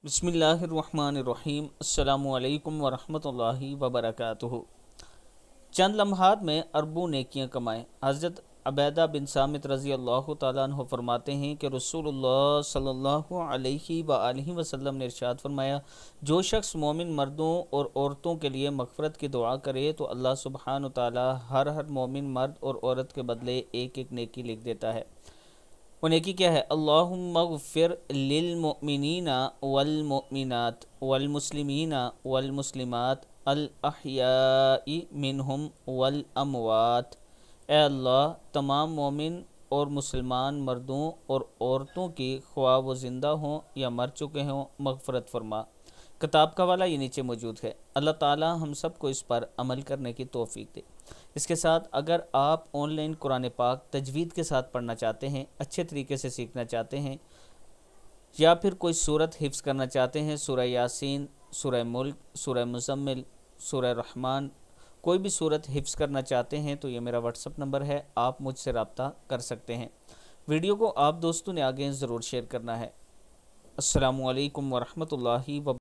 بسم اللہ الرحمن الرحیم۔ السلام علیکم ورحمۃ اللہ وبرکاتہ۔ چند لمحات میں اربوں نیکیاں کمائیں۔ حضرت عبیدہ بن صامت رضی اللہ تعالیٰ عنہ فرماتے ہیں کہ رسول اللہ صلی اللہ علیہ وآلہ وسلم نے ارشاد فرمایا، جو شخص مومن مردوں اور عورتوں کے لیے مغفرت کی دعا کرے تو اللہ سبحانہ تعالیٰ ہر مومن مرد اور عورت کے بدلے ایک ایک نیکی لکھ دیتا ہے۔ وہ نیکی کیا ہے؟ اللہم اغفر للمؤمنین والمؤمنات والمسلمین والمسلمات الاحیاء منہم والاموات۔ اے اللہ، تمام مومن اور مسلمان مردوں اور عورتوں کی خواہ وہ زندہ ہوں یا مر چکے ہوں مغفرت فرما۔ کتاب کا حوالہ یہ نیچے موجود ہے۔ اللہ تعالی ہم سب کو اس پر عمل کرنے کی توفیق دے۔ اس کے ساتھ اگر آپ آن لائن قرآن پاک تجوید کے ساتھ پڑھنا چاہتے ہیں، اچھے طریقے سے سیکھنا چاہتے ہیں، یا پھر کوئی سورت حفظ کرنا چاہتے ہیں، سورہ یاسین، سورہ ملک، سورہ مزمل، سورہ رحمان، کوئی بھی سورت حفظ کرنا چاہتے ہیں تو یہ میرا واٹس اپ نمبر ہے، آپ مجھ سے رابطہ کر سکتے ہیں۔ ویڈیو کو آپ دوستوں نے آگے ضرور شیئر کرنا ہے۔ السلام علیکم ورحمۃ اللہ وبرکاتہ۔